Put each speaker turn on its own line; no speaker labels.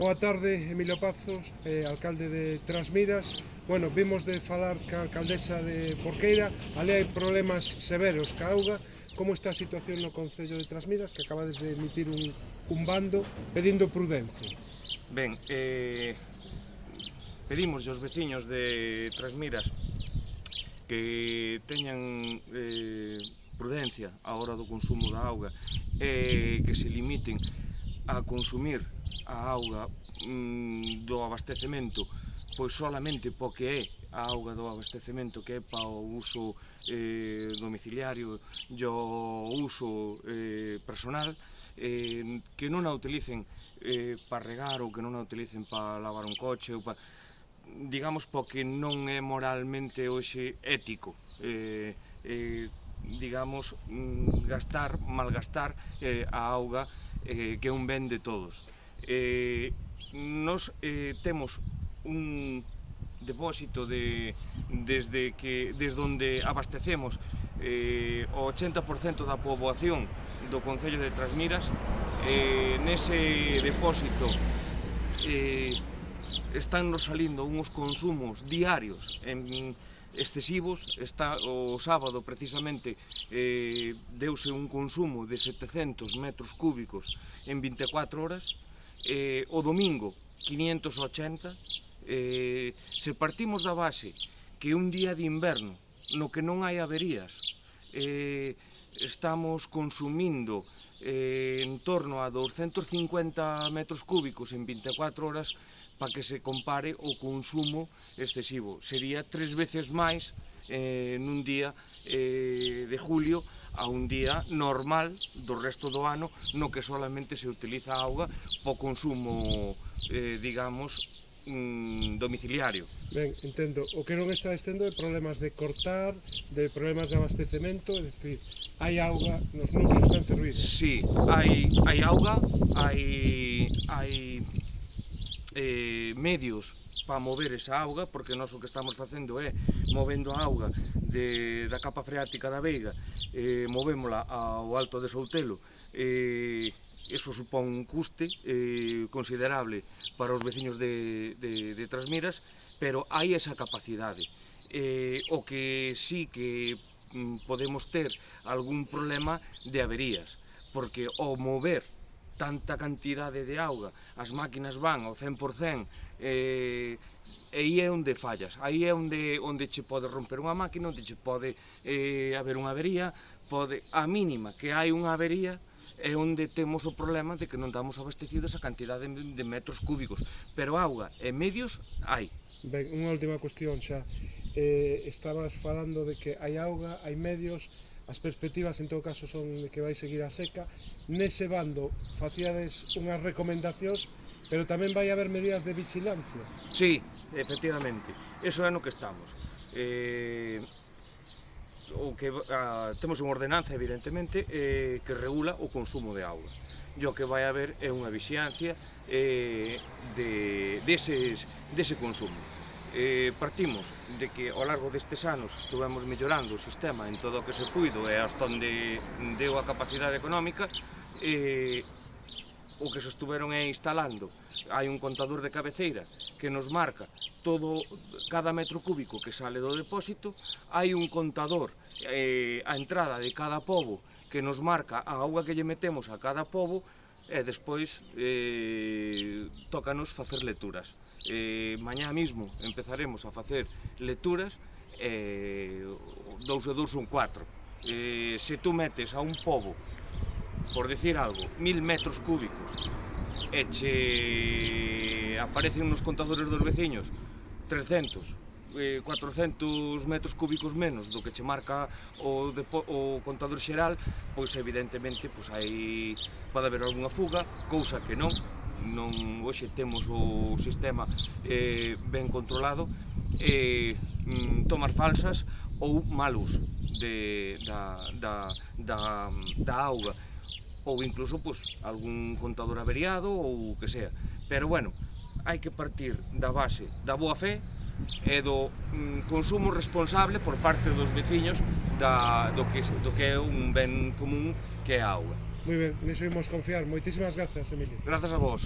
Boa tarde, Emilio Pazos, alcalde de Trasmiras. Bueno, vimos de falar ca alcaldesa de Porqueira, ali hai problemas severos ca auga. Como está a situación no Concello de Trasmiras, que acabades de emitir un bando pedindo prudencia?
Ben, pedimos aos veciños de Trasmiras que teñan prudencia á hora do consumo da auga e que se limiten a consumir a auga do abastecemento pois solamente po que é a auga do abastecemento, que é para o uso domiciliario e o uso personal, que non a utilicen para regar ou que non a utilicen para lavar un coche ou para, digamos, porque non é moralmente hoxe ético digamos, malgastar a auga que é un ben de todos. Nos temos un depósito desde onde abastecemos o 80% da poboación do Concello de Trasmiras. Nese depósito están nos salindo uns consumos diarios excesivos. O sábado precisamente deuse un consumo de 700 metros cúbicos en 24 horas, o domingo 580. Se partimos da base que un día de inverno no que non hai averías estamos consumindo en torno a 250 metros cúbicos en 24 horas, para que se compare o consumo excesivo. Sería 3 veces máis nun día de julio a un día normal do resto do ano, no que solamente se utiliza a auga para o consumo, digamos, domiciliario.
Ben, entendo. O que non está estendo é problemas de cortar, de problemas de abastecemento, é dicir, hai auga nos núcleos que están servidos.
Sí, hai auga, hai medios para mover esa auga, porque nós o que estamos facendo é movendo a auga da capa freática da Veiga, movémola ao Alto de Soutelo. Eso supón un custe considerable para os veciños de Trasmiras, pero hai esa capacidade. O que sí que podemos ter algún problema de averías, porque ao mover tanta cantidade de auga, as máquinas van ao 100%, e aí é onde fallas, aí é onde che pode romper unha máquina, onde che pode haber unha avería, a mínima que hai unha avería é onde temos o problema de que non damos abastecido esa cantidade de metros cúbicos, pero auga e medios hai.
Ben, unha última cuestión xa. Estabas falando de que hai auga, hai medios, as perspectivas en todo caso son de que vai seguir a seca. Nese bando facíades unhas recomendacións, pero tamén vai haber medidas de vigilancia.
Sí, efectivamente, eso é no que estamos. Temos unha ordenanza, evidentemente, que regula o consumo de auga. E o que vai haber é unha vixiancia dese consumo. Partimos de que ao largo destes anos estuvemos mellorando o sistema en todo o que se puido e hasta onde deu a capacidade económica. O que se estuveron instalando, hai un contador de cabeceira que nos marca cada metro cúbico que sale do depósito, hai un contador a entrada de cada pobo que nos marca a auga que lle metemos a cada pobo, e despois tócanos facer lecturas. Mañá mismo empezaremos a facer lecturas, 2 e 2 son 4. Se tú metes a un pobo, por decir algo, 1000 metros cúbicos e che aparecen nos contadores dos veciños 300, 400 metros cúbicos menos do que che marca o contador xeral, pois evidentemente pode haber algunha fuga, cousa que non hoxe temos o sistema ben controlado, tomas falsas ou mal uso da auga, ou incluso algún contador averiado ou o que sea. Pero bueno, hai que partir da base da boa fe e do consumo responsable por parte dos veciños do que é un ben común que é a auga.
Moi ben, niso imos confiar. Moitísimas grazas, Emilio.
Grazas a vos.